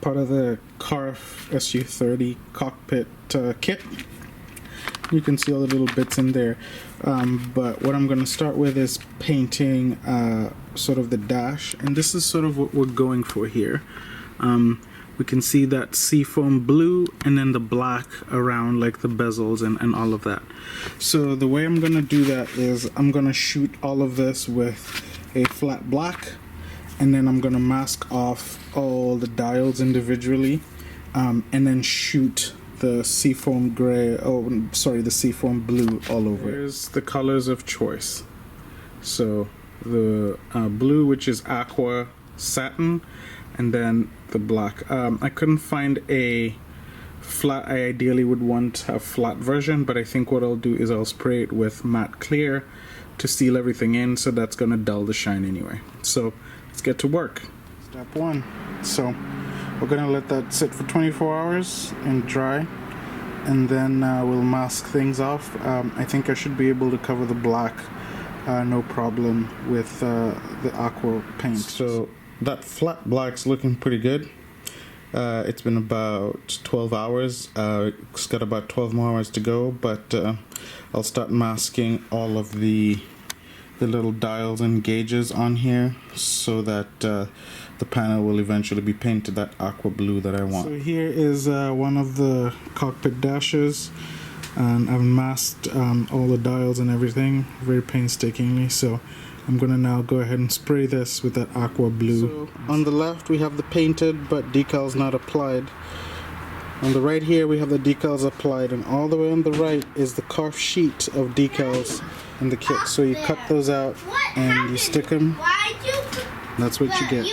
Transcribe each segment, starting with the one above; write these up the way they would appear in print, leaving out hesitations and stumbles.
Part of the CARF SU30 cockpit kit. You can see all the little bits in there, but what I'm going to start with is painting sort of the dash, and this is sort of what we're going for here. We can see that seafoam blue and then the black around like the bezels and all of that. So the way I'm going to do that is I'm going to shoot all of this with a flat black, and then I'm going to mask off all the dials individually, and then shoot the seafoam gray, the seafoam blue all over. Here's the colors of choice. So the blue, which is aqua satin, and then the black. I couldn't find a flat. I ideally would want a flat version, but I think what I'll do is I'll spray it with matte clear to seal everything in, so that's gonna dull the shine anyway. So let's get to work. Step one. So we're gonna let that sit for 24 hours and dry, and then we'll mask things off. I think I should be able to cover the black no problem with the aqua paint. So that flat black's looking pretty good. It's been about 12 hours. It's got about 12 more hours to go, but I'll start masking all of the little dials and gauges on here so that the panel will eventually be painted that aqua blue that I want. So here is one of the cockpit dashes, and I've masked all the dials and everything very painstakingly. So I'm gonna now go ahead and spray this with that aqua blue. So on the left we have the painted but decals not applied. On the right here we have the decals applied, and all the way on the right is the CARF sheet of decals in the kit. So you cut those out and you stick them. That's what you get.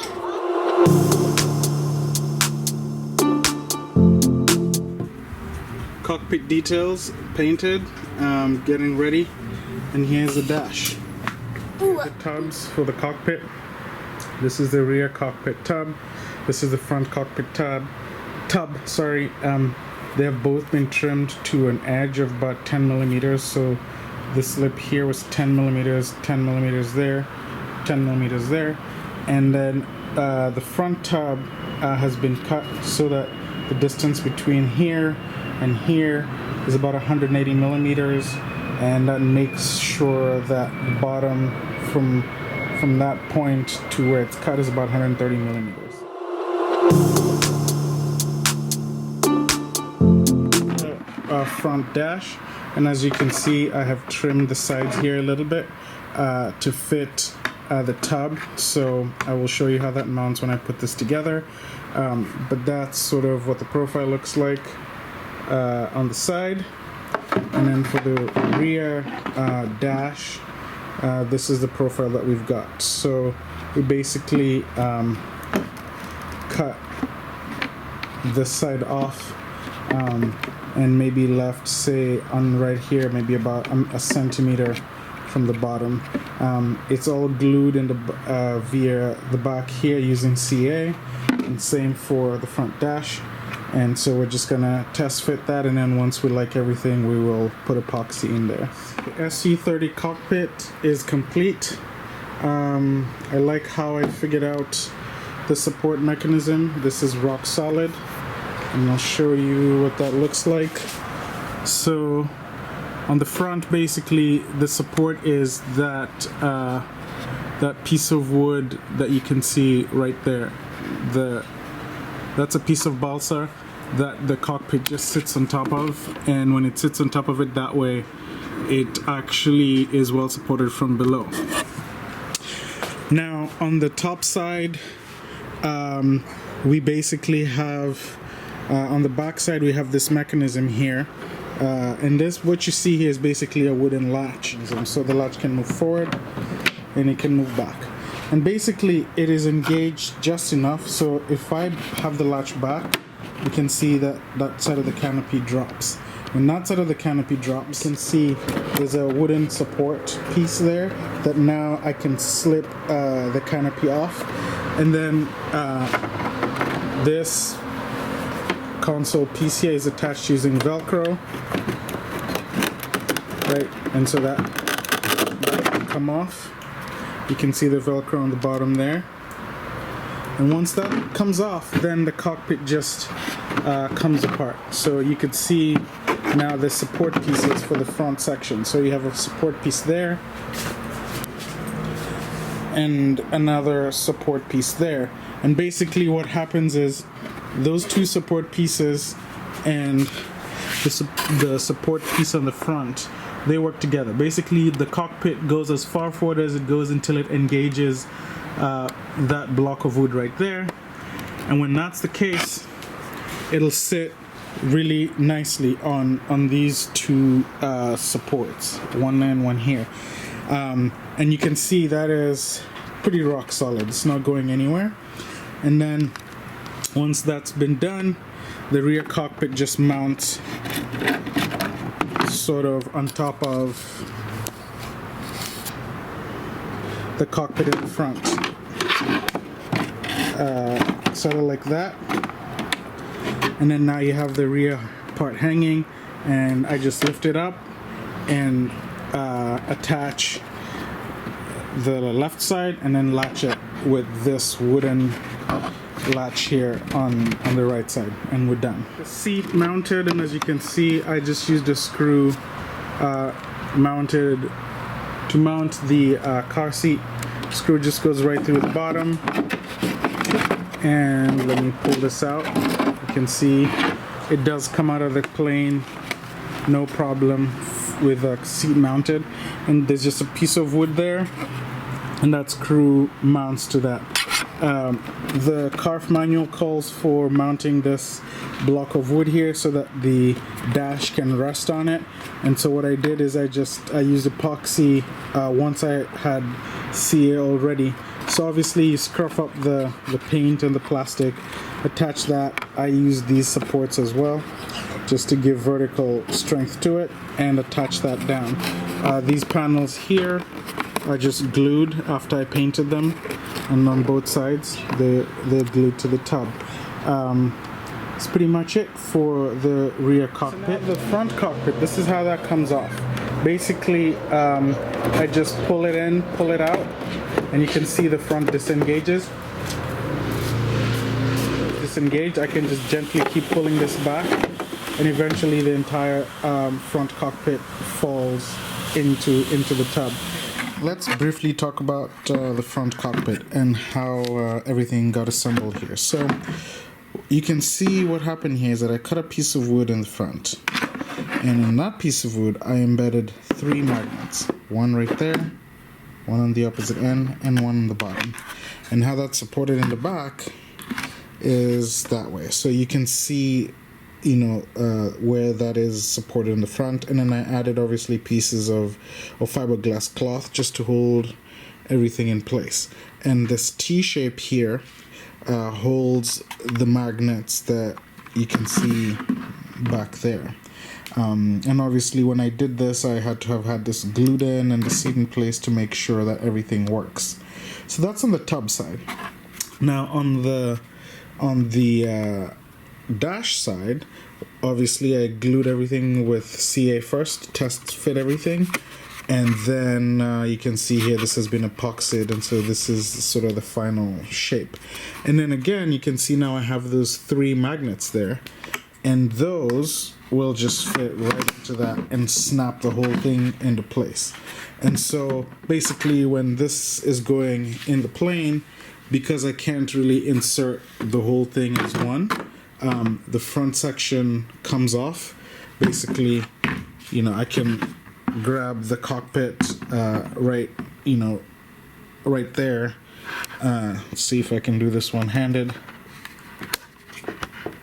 Cockpit details painted, getting ready, and here's the dash. The tubs for the cockpit. This is the rear cockpit tub. This is the front cockpit tub. Sorry. They have both been trimmed to an edge of about 10 millimeters. So this lip here was 10 millimeters, 10 millimeters there, 10 millimeters there, and then the front tub has been cut so that the distance between here and here is about 180 millimeters, and that makes sure that the bottom from that point to where it's cut is about 130 millimeters. Front dash, and as you can see I have trimmed the sides here a little bit to fit the tub, so I will show you how that mounts when I put this together, but that's sort of what the profile looks like on the side. And then for the rear dash, this is the profile that we've got. So we basically cut this side off and maybe left, say on right here, maybe about a centimeter from the bottom. It's all glued in the via the back here using CA, and same for the front dash. And so we're just gonna test fit that, and then once we like everything, we will put epoxy in there. The SU30 cockpit is complete. I like how I figured out the support mechanism. This is rock solid, and I'll show you what that looks like. So on the front, basically the support is that that piece of wood that you can see right there, that's a piece of balsa that the cockpit just sits on top of, and when it sits on top of it that way, it actually is well supported from below. Now on the top side, we basically have on the back side we have this mechanism here, and this, what you see here, is basically a wooden latch, so the latch can move forward and it can move back, and basically it is engaged just enough so if I have the latch back, you can see that that side of the canopy drops. When that side of the canopy drops, you can see there's a wooden support piece there that now I can slip the canopy off, and then this console piece here is attached using Velcro, right? And so that can come off. You can see the Velcro on the bottom there. And once that comes off, then the cockpit just comes apart. So you could see now the support pieces for the front section. So you have a support piece there and another support piece there. And basically what happens is those two support pieces and the support piece on the front, they work together. Basically the cockpit goes as far forward as it goes until it engages that block of wood right there, and when that's the case, it'll sit really nicely on these two supports, one there and one here, and you can see that is pretty rock solid. It's not going anywhere. And then once that's been done, the rear cockpit just mounts sort of on top of the cockpit in the front, sort of like that, and then now you have the rear part hanging, and I just lift it up and attach the left side and then latch it with this wooden latch here on the right side, and we're done. The seat mounted, and as you can see, I just used a screw mounted to mount the car seat. Screw just goes right through the bottom, and let me pull this out. You can see it does come out of the plane, no problem with the seat mounted, and there's just a piece of wood there, and that screw mounts to that. The CARF manual calls for mounting this block of wood here so that the dash can rest on it, and so what I did is I used epoxy once I had CA already. So obviously you scruff up the paint and the plastic, attach that. I use these supports as well just to give vertical strength to it, and attach that down. These panels here are just glued after I painted them, and on both sides they're glued to the tub. That's pretty much it for the rear cockpit. So the front cockpit, this is how that comes off. Basically, I just pull it in, pull it out, and you can see the front disengages. Disengaged, I can just gently keep pulling this back, and eventually the entire front cockpit falls into the tub. Let's briefly talk about the front cockpit and how everything got assembled here. So you can see what happened here is that I cut a piece of wood in the front, and in that piece of wood I embedded 3 magnets, one right there, one on the opposite end, and one on the bottom. And how that's supported in the back is that way. So you can see, you know, where that is supported in the front, and then I added obviously pieces of fiberglass cloth just to hold everything in place. And this T-shape here holds the magnets that you can see back there. And obviously when I did this, I had to have had this glued in and the seat in place to make sure that everything works. So that's on the tub side. Now on the dash side, obviously I glued everything with CA first, test fit everything, and then you can see here this has been epoxied, and so this is sort of the final shape. And then again you can see now I have those 3 magnets there, and those will just fit right into that and snap the whole thing into place. And so basically when this is going in the plane, because I can't really insert the whole thing as one, the front section comes off. Basically, you know, I can grab the cockpit right there. Let's see if I can do this one-handed.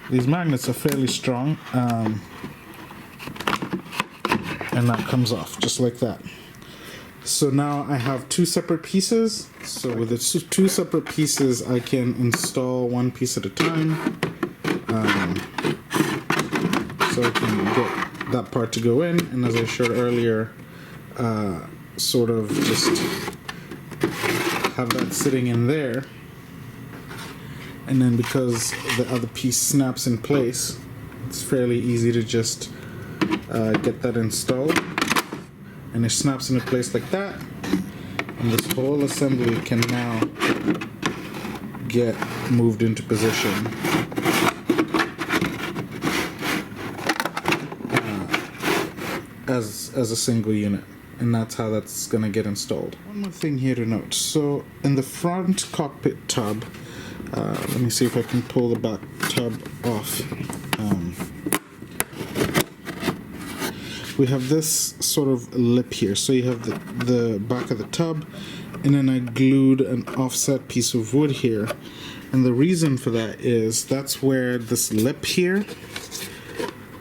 These magnets are fairly strong, and that comes off just like that. So now I have two separate pieces. So with the two separate pieces, I can install one piece at a time. So I can get that part to go in, and as I showed earlier, sort of just have that sitting in there. And then because the other piece snaps in place, it's fairly easy to just get that installed. And it snaps into place like that. And this whole assembly can now get moved into position. As a single unit. And that's how that's going to get installed. One more thing here to note. So in the front cockpit tub, let me see if I can pull the back tub off. We have this sort of lip here. So you have the back of the tub, and then I glued an offset piece of wood here. And the reason for that is that's where this lip here,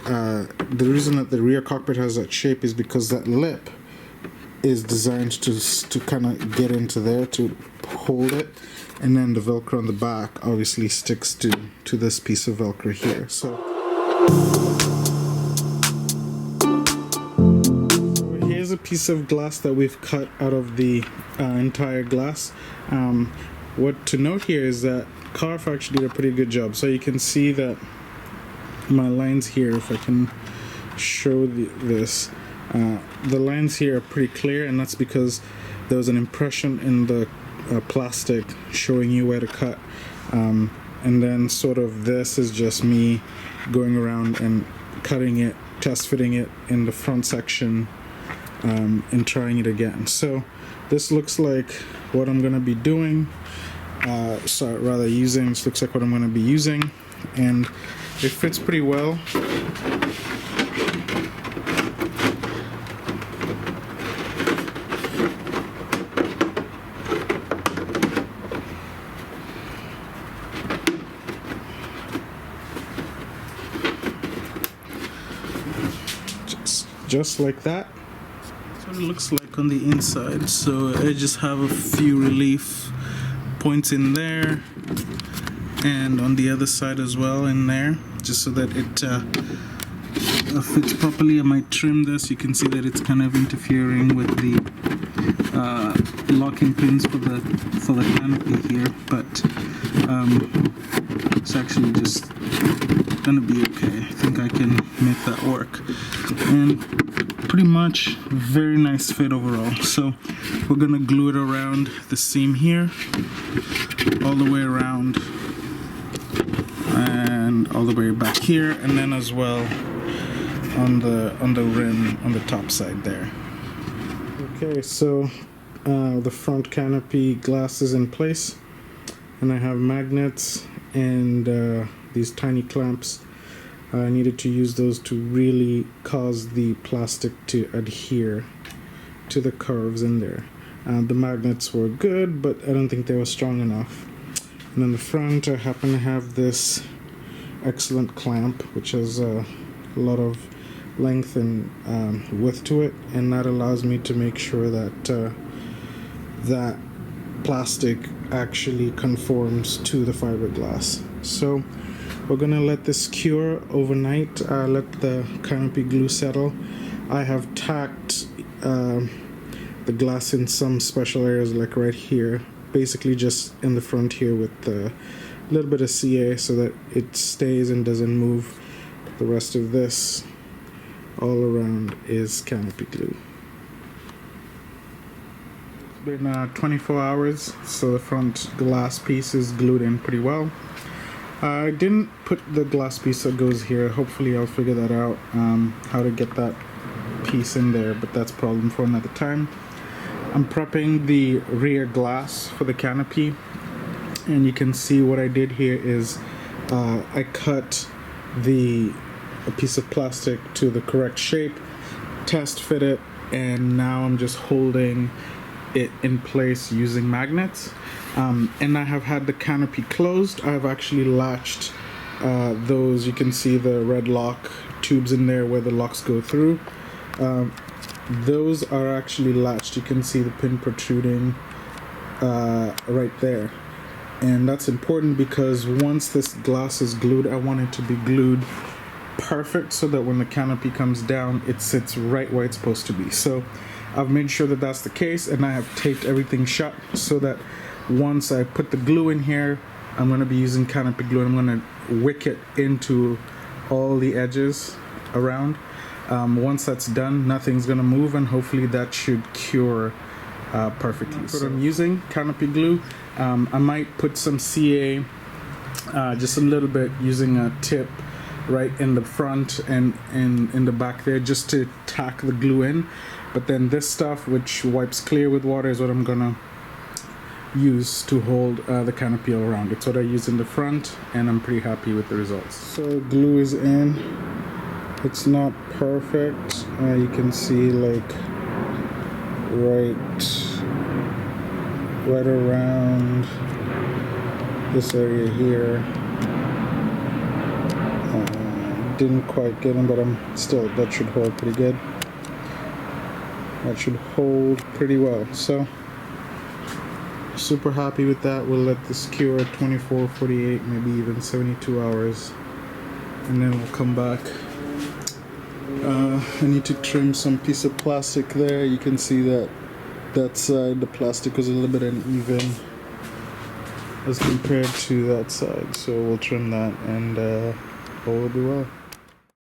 the reason that the rear cockpit has that shape is because that lip is designed to kind of get into there to hold it, and then the Velcro on the back obviously sticks to this piece of Velcro here. So here's a piece of glass that we've cut out of the entire glass. What to note here is that CARF actually did a pretty good job. So you can see that my lines here, if I can show this, the lines here are pretty clear, and that's because there was an impression in the plastic showing you where to cut, and then sort of this is just me going around and cutting it, test fitting it in the front section, and trying it again. So this looks like what I'm going to be doing, this looks like what I'm going to be using, and it fits pretty well. Just like that. That's what it looks like on the inside. So I just have a few relief points in there, and on the other side as well in there, just so that it fits properly. I might trim this. You can see that it's kind of interfering with the locking pins for the canopy here, but it's actually just gonna be okay. I think I can make that work, and pretty much very nice fit overall. So we're gonna glue it around the seam here, all the way around, and all the way back here, and then as well on the rim on the top side there. Okay, so the front canopy glass is in place, and I have magnets and these tiny clamps. I needed to use those to really cause the plastic to adhere to the curves in there. The magnets were good, but I don't think they were strong enough. And on the front, I happen to have this excellent clamp, which has a lot of length and width to it, and that allows me to make sure that that plastic actually conforms to the fiberglass. So we're gonna let this cure overnight, let the canopy glue settle. I have tacked the glass in some special areas, like right here, basically just in the front here with a little bit of CA so that it stays and doesn't move. The rest of this all around is canopy glue. It's been 24 hours, so the front glass piece is glued in pretty well. I didn't put the glass piece that goes here. Hopefully I'll figure that out, how to get that piece in there, but that's a problem for another time. I'm prepping the rear glass for the canopy, and you can see what I did here is I cut a piece of plastic to the correct shape, test fit it, and now I'm just holding it in place using magnets. And I have had the canopy closed. I've actually latched those, you can see the red lock tubes in there where the locks go through. Those are actually latched. You can see the pin protruding right there. And that's important because once this glass is glued, I want it to be glued perfect so that when the canopy comes down, it sits right where it's supposed to be. So I've made sure that that's the case, and I have taped everything shut so that once I put the glue in here, I'm going to be using canopy glue, and I'm going to wick it into all the edges around. Once that's done, nothing's going to move, and hopefully that should cure perfectly. That's what I'm using, canopy glue. I might put some CA, just a little bit, using a tip right in the front and in the back there, just to tack the glue in. But then this stuff, which wipes clear with water, is what I'm gonna use to hold the canopy all around. It's what I use in the front, and I'm pretty happy with the results. So glue is in. It's not perfect. You can see like right around this area here. Didn't quite get them, but that should hold pretty good. That should hold pretty well. So super happy with that. We'll let this cure 24, 48, maybe even 72 hours, and then we'll come back. I need to trim some piece of plastic there. You can see that side, the plastic was a little bit uneven as compared to that side, so we'll trim that, and all will be well.